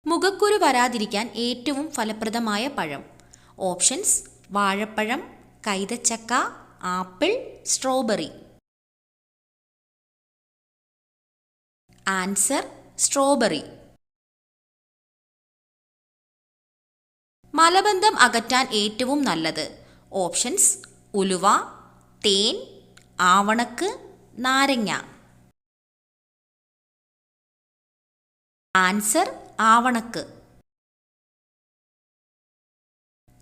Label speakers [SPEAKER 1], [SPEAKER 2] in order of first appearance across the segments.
[SPEAKER 1] മുഖക്കുരു വരാതിരിക്കാൻ ഏറ്റവും ഫലപ്രദമായ പഴം. ഓപ്ഷൻസ്: വാഴപ്പഴം, കൈതച്ചക്ക, ആപ്പിൾ, സ്ട്രോബെറി. Answer: strawberry. മലബന്ധം അകറ്റാൻ ഏറ്റവും നല്ലത്. ഓപ്ഷൻസ്: ഉലുവ, തേൻ, ആവണക്ക്, നാരങ്ങ. ആൻസർ: ആവണക്ക്.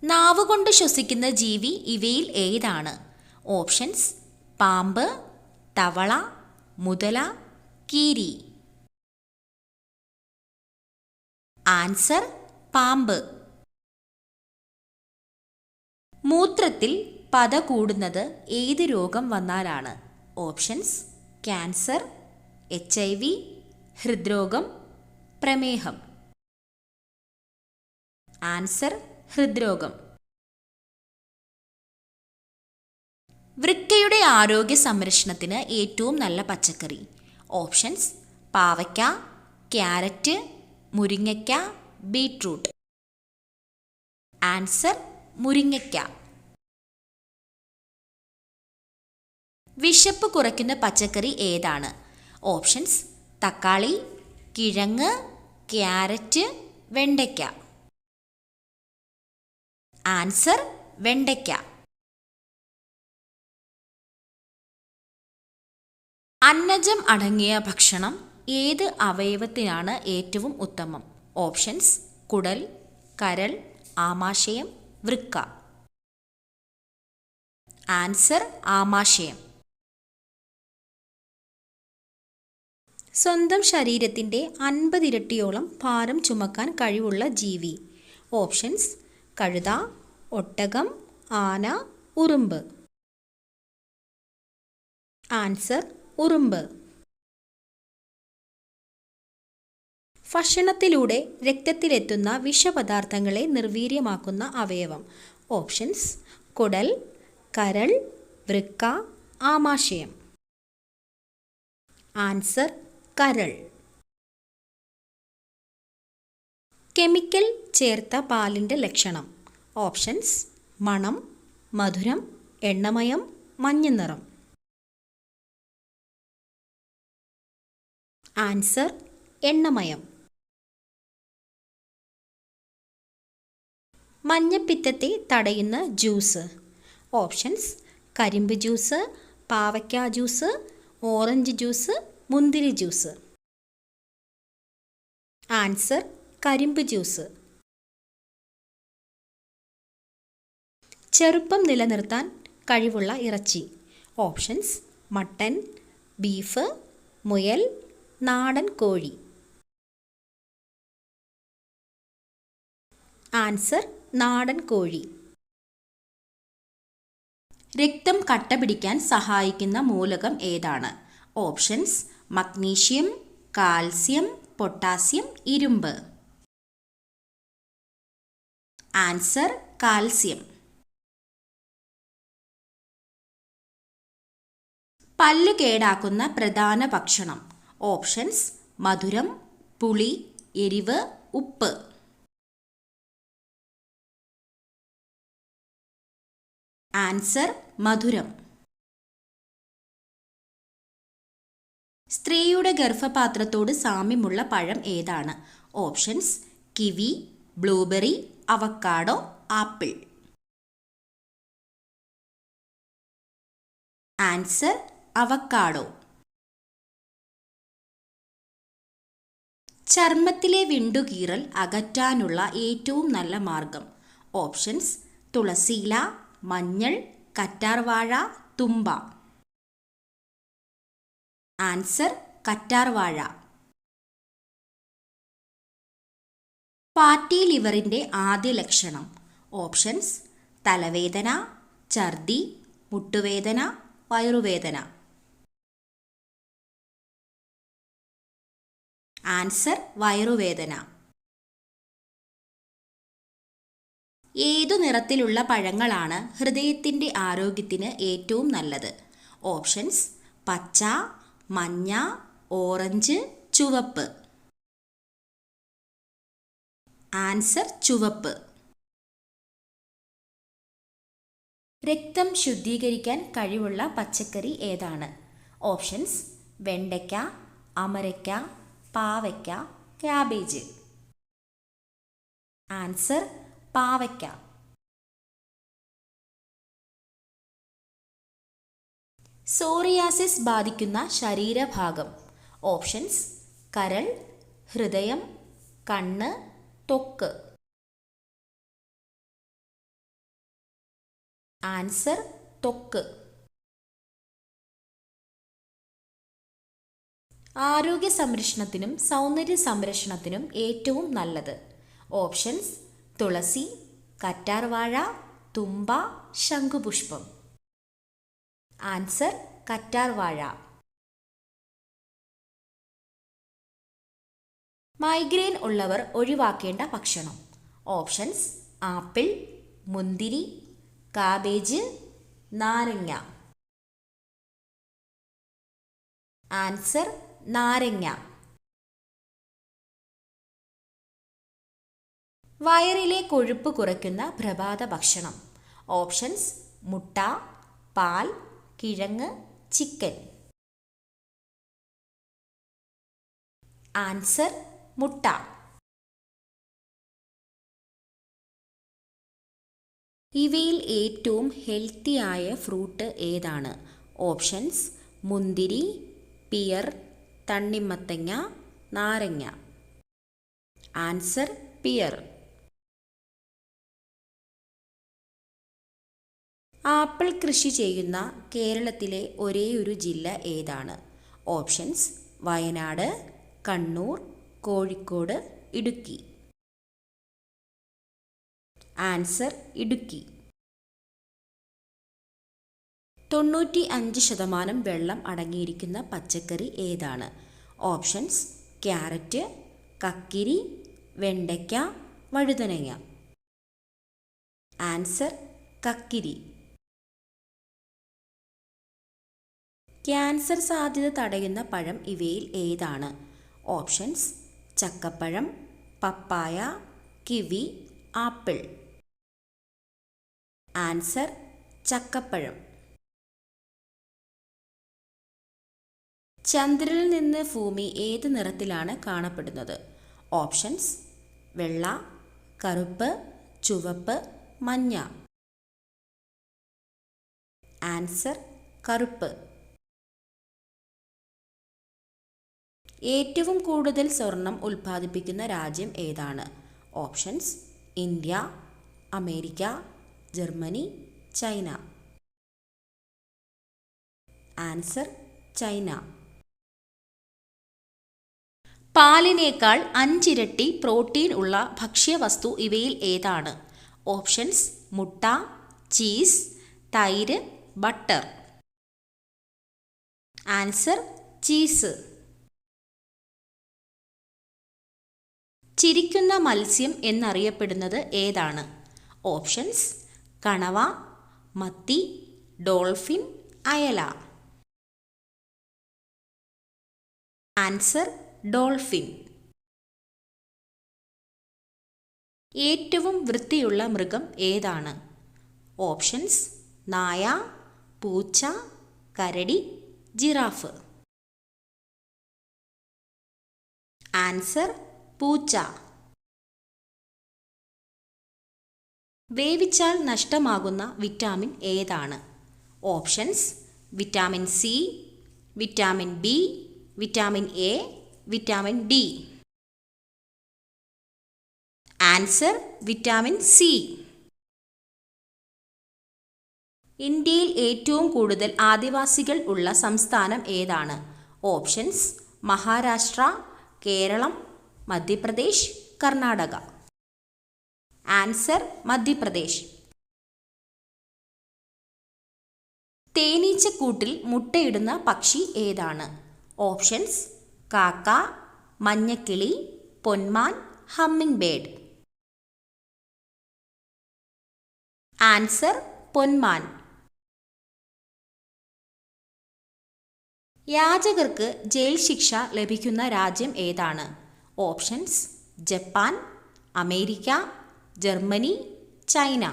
[SPEAKER 1] നാവുകൊണ്ട് ശ്വസിക്കുന്ന ജീവി ഇവയിൽ ഏതാണ്? ഓപ്ഷൻസ്: പാമ്പ്, തവള, മുതല, കീരി. ആൻസർ: പാമ്പ്. മൂത്രത്തിൽ പത കൂടുന്നത് ഏത് രോഗം വന്നാലാണ്? ഓപ്ഷൻസ്: ക്യാൻസർ, HIV, ഹൃദ്രോഗം, പ്രമേഹം. ആൻസർ: ഹൃദ്രോഗം. വൃക്കയുടെ ആരോഗ്യ സംരക്ഷണത്തിന് ഏറ്റവും നല്ല പച്ചക്കറി. ഓപ്ഷൻസ്: പാവയ്ക്ക, ക്യാരറ്റ്, മുരിങ്ങയ്ക്ക, ബീട്രൂട്ട്. ആൻസർ: മുരിങ്ങയ്ക്ക. വിശപ്പ് കുറയ്ക്കുന്ന പച്ചക്കറി ഏതാണ്? ഓപ്ഷൻസ്: തക്കാളി, കിഴങ്ങ്, ക്യാരറ്റ്, വെണ്ടയ്ക്ക. ആൻസർ: വെണ്ടയ്ക്ക. അന്നജം അടങ്ങിയ ഭക്ഷണം ഏത് അവയവത്തിനാണ് ഏറ്റവും ഉത്തമം? ഓപ്ഷൻസ്: കുടൽ, കരൾ, ആമാശയം, വൃക്ക. ആൻസർ: ആമാശയം. സ്വന്തം ശരീരത്തിൻ്റെ 50 ഇരട്ടിയോളം ഭാരം ചുമക്കാൻ കഴിവുള്ള ജീവി. ഓപ്ഷൻസ്: കഴുത, ഒട്ടകം, ആന, ഉറുമ്പ്. ആൻസർ: ഉറുമ്പ്. ഭക്ഷണത്തിലൂടെ രക്തത്തിലെത്തുന്ന വിഷപദാർത്ഥങ്ങളെ നിർവീര്യമാക്കുന്ന അവയവം. ഓപ്ഷൻസ്: കുടൽ, കരൾ, വൃക്ക, ആമാശയം. ആൻസർ: കരൾ. കെമിക്കൽ ചേർത്ത പാലിൻ്റെ ലക്ഷണം. ഓപ്ഷൻസ്: മണം, മധുരം, എണ്ണമയം, മഞ്ഞനിറം. ആൻസർ: എണ്ണമയം. മഞ്ഞപ്പിത്തത്തെ തടയുന്ന ജ്യൂസ്. ഓപ്ഷൻസ്: കരിമ്പ് ജ്യൂസ്, പാവയ്ക്ക ജ്യൂസ്, ഓറഞ്ച് ജ്യൂസ്, മുന്തിരി ജ്യൂസ്. ആൻസർ: കരിമ്പ് ജ്യൂസ്. ചെറുപ്പം നിലനിർത്താൻ കഴിവുള്ള ഇറച്ചി. ഓപ്ഷൻസ്: മട്ടൻ, ബീഫ്, മുയൽ, നാടൻ കോഴി. ആൻസർ: നാടൻ കോഴി. രക്തം കട്ട പിടിക്കാൻ സഹായിക്കുന്ന മൂലകം ഏതാണ്? ഓപ്ഷൻസ്: മഗ്നീഷ്യം, കാൽസ്യം, പൊട്ടാസ്യം, ഇരുമ്പ്. Answer: calcium. പല്ല് കേടാക്കുന്ന പ്രധാന ഭക്ഷണം. ഓപ്ഷൻസ്: മധുരം, പുളി, എരിവ്, ഉപ്പ്. ആൻസർ: മധുരം. സ്ത്രീയുടെ ഗർഭപാത്രത്തോട് സാമ്യമുള്ള പഴം ഏതാണ്? Options: kiwi, blueberry, avocado, apple. Answer: avocado. ചർമ്മത്തിലെ വിണ്ടുകീറൽ അകറ്റാനുള്ള ഏറ്റവും നല്ല മാർഗം. ഓപ്ഷൻസ്: തുളസിയില, മഞ്ഞൾ, കറ്റാർവാഴ, തുമ്പ. ആൻസർ: കറ്റാർവാഴ. ഫാറ്റി ലിവറിൻ്റെ ആദ്യ ലക്ഷണം. ഓപ്ഷൻസ്: തലവേദന, ഛർദി, മുട്ടുവേദന, വയറുവേദന. ആൻസർ: വയറുവേദന. ഏതു നിറത്തിലുള്ള പഴങ്ങളാണ് ഹൃദയത്തിൻ്റെ ആരോഗ്യത്തിന് ഏറ്റവും നല്ലത്? ഓപ്ഷൻസ്: പച്ച, മഞ്ഞ, ഓറഞ്ച്, ചുവപ്പ്. ആൻസർ ചുവപ്പ്. രക്തം ശുദ്ധീകരിക്കാൻ കഴിവുള്ള പച്ചക്കറി ഏതാണ്? ഓപ്ഷൻസ്: വെണ്ടയ്ക്ക, അമരയ്ക്ക, പാവയ്ക്ക, ക്യാബേജ്. ആൻസർ പാവയ്ക്ക. സോറിയാസിസ് ബാധിക്കുന്ന ശരീരഭാഗം. ഓപ്ഷൻസ്: കരൾ, ഹൃദയം, കണ്ണ്, ത്വക്ക്. ആൻസർ ത്വക്ക്. ആരോഗ്യ സംരക്ഷണത്തിനും സൗന്ദര്യ സംരക്ഷണത്തിനും ഏറ്റവും നല്ലത്. ഓപ്ഷൻസ്: തുളസി, കറ്റാർവാഴ, തുമ്പ, ശംഖുപുഷ്പം. ആൻസർ കറ്റാർവാഴ. മൈഗ്രെയിൻ ഉള്ളവർ ഒഴിവാക്കേണ്ട ഭക്ഷണം. ഓപ്ഷൻസ്: ആപ്പിൾ, മുന്തിരി, കാബേജ്, നാരങ്ങ. ആൻസർ നാരങ്ങ. വയറിലെ കൊഴുപ്പ് കുറയ്ക്കുന്ന പ്രഭാത ഭക്ഷണം. ഓപ്ഷൻസ്: മുട്ട, പാൽ, കിഴങ്ങ്, ചിക്കൻ. ആൻസർ മുട്ട. ഇവയിൽ ഏറ്റവും ഹെൽത്തിയായ ഫ്രൂട്ട് ഏതാണ്? ഓപ്ഷൻസ്: മുന്തിരി, പിയർ, തണ്ണിമത്തങ്ങ, നാരങ്ങ. Answer peer. ആപ്പിൾ കൃഷി ചെയ്യുന്ന കേരളത്തിലെ ഒരേയൊരു ജില്ല ഏതാണ്? ഓപ്ഷൻസ്: വയനാട്, കണ്ണൂർ, കോഴിക്കോട്, ഇടുക്കി. ആൻസർ ഇടുക്കി. 95% വെള്ളം അടങ്ങിയിരിക്കുന്ന പച്ചക്കറി ഏതാണ്? ഓപ്ഷൻസ്: ക്യാരറ്റ്, കക്കിരി, വെണ്ടയ്ക്ക, വഴുതനങ്ങ. ആൻസർ കക്കിരി. ക്യാൻസർ സാധ്യത തടയുന്ന പഴം ഇവയിൽ ഏതാണ്? ഓപ്ഷൻസ്: ചക്കപ്പഴം, പപ്പായ, കിവി, ആപ്പിൾ. ആൻസർ ചക്കപ്പഴം. ചന്ദ്രനിൽ നിന്ന് ഭൂമി ഏത് നിറത്തിലാണ് കാണപ്പെടുന്നത്? ഓപ്ഷൻസ്: വെള്ള, കറുപ്പ്, ചുവപ്പ്, മഞ്ഞ. ആൻസർ കറുപ്പ്. ഏറ്റവും കൂടുതൽ സ്വർണം ഉൽപ്പാദിപ്പിക്കുന്ന രാജ്യം ഏതാണ്? Options: India, America, Germany, China. Answer China. പാലിനേക്കാൾ 5 ഇരട്ടി പ്രോട്ടീൻ ഉള്ള ഭക്ഷ്യവസ്തു ഇവയിൽ ഏതാണ്? ഓപ്ഷൻസ്: മുട്ട, ചീസ്, തൈര്, ബട്ടർ. Answer cheese. ചിരിക്കുന്ന മത്സ്യം എന്നറിയപ്പെടുന്നത് ഏതാണ്? ഓപ്ഷൻസ്: കണവ, മത്തി, ഡോൾഫിൻ, അയല. Answer dolphin. ഏറ്റവും വൃത്തിയുള്ള മൃഗം ഏതാണ്? ഓപ്ഷൻസ്: നായ, പൂച്ച, കരടി, ജിറാഫ്. ആൻസർ പൂച്ച. വേവിച്ചാൽ നഷ്ടമാകുന്ന വിറ്റാമിൻ ഏതാണ്? Options: vitamin C, vitamin B, vitamin A, vitamin D. Answer vitamin C. ഇന്ത്യയിൽ ഏറ്റവും കൂടുതൽ ആദിവാസികൾ ഉള്ള സംസ്ഥാനം ഏതാണ്? ഓപ്ഷൻസ്: മഹാരാഷ്ട്ര, കേരളം, മധ്യപ്രദേശ്, കർണാടക. ആൻസർ മധ്യപ്രദേശ്. തേനീച്ചക്കൂട്ടിൽ മുട്ടയിടുന്ന പക്ഷി ഏതാണ്? ഓപ്ഷൻസ്: കാക്ക, മഞ്ഞക്കിളി, പൊന്മാൻ, ഹമ്മിങ് ബേർഡ്. ആൻസർ പൊന്മാൻ. യാചകർക്ക് ജയിൽ ശിക്ഷ ലഭിക്കുന്ന രാജ്യം ഏതാണ്? Options: Japan, America, Germany, China.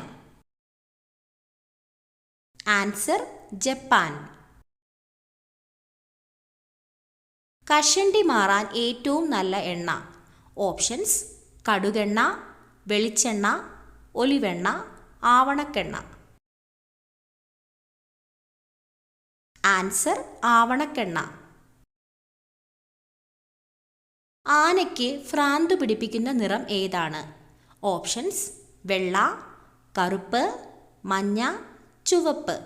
[SPEAKER 1] Answer Japan. കഷണ്ടി മാറാൻ ഏറ്റവും നല്ല എണ്ണ. ഓപ്ഷൻസ് കടുകെണ്ണ, വെളിച്ചെണ്ണ, ഒലിവെണ്ണ, ആവണക്കെണ്ണ. ആൻസർ ആവണക്കെണ്ണ. ആനയ്ക്ക് ഭ്രാന്ത് പിടിപ്പിക്കുന്ന നിറം ഏതാണ്? ഓപ്ഷൻസ് വെള്ള, കറുപ്പ്, മഞ്ഞ, ചുവപ്പ്.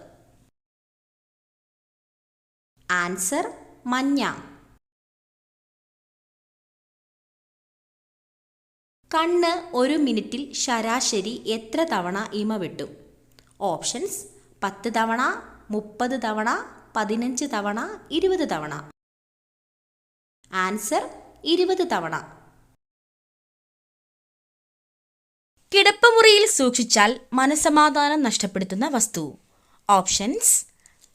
[SPEAKER 1] ആൻസർ മഞ്ഞ. കണ്ണ് ഒരു മിനിറ്റിൽ ശരാശരി എത്ര തവണ ഇമ വെട്ടും? ഓപ്ഷൻസ് 10 തവണ, 30 തവണ, 15 തവണ, 20 തവണ. ആൻസർ 20 തവണ. കിടപ്പുമുറിയിൽ സൂക്ഷിച്ചാൽ മനസമാധാനം നഷ്ടപ്പെടുത്തുന്ന വസ്തു. ഓപ്ഷൻസ്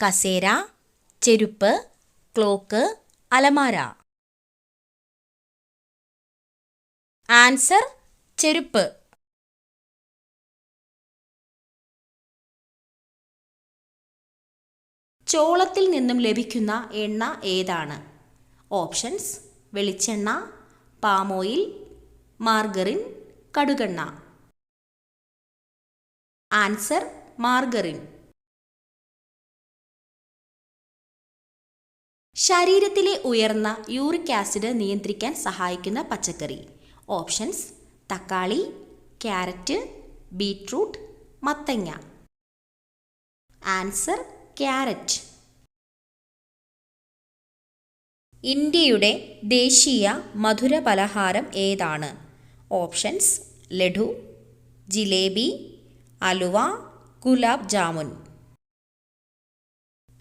[SPEAKER 1] കസേര, ചെരുപ്പ്, ക്ലോക്ക്, അലമാര. ആൻസർ ചെരുപ്പ്. ചോളത്തിൽ നിന്നും ലഭിക്കുന്ന എണ്ണ ഏതാണ്? ഓപ്ഷൻസ് വെളിച്ചെണ്ണ, palm oil, margarine, കടുകെണ്ണ. Answer margarine. ശരീരത്തിലെ ഉയർന്ന യൂറിക് ആസിഡ് നിയന്ത്രിക്കാൻ സഹായിക്കുന്ന പച്ചക്കറി. ഓപ്ഷൻസ് തക്കാളി, ക്യാരറ്റ്, ബീറ്റ്റൂട്ട്, മത്തങ്ങ. Answer carrot. ഇന്ത്യയുടെ ദേശീയ മധുര പലഹാരം ഏതാണ്? ഓപ്ഷൻസ് ലഡു, ജിലേബി, അലുവ, ഗുലാബ് ജാമുൻ.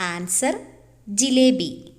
[SPEAKER 1] ആൻസർ ജിലേബി.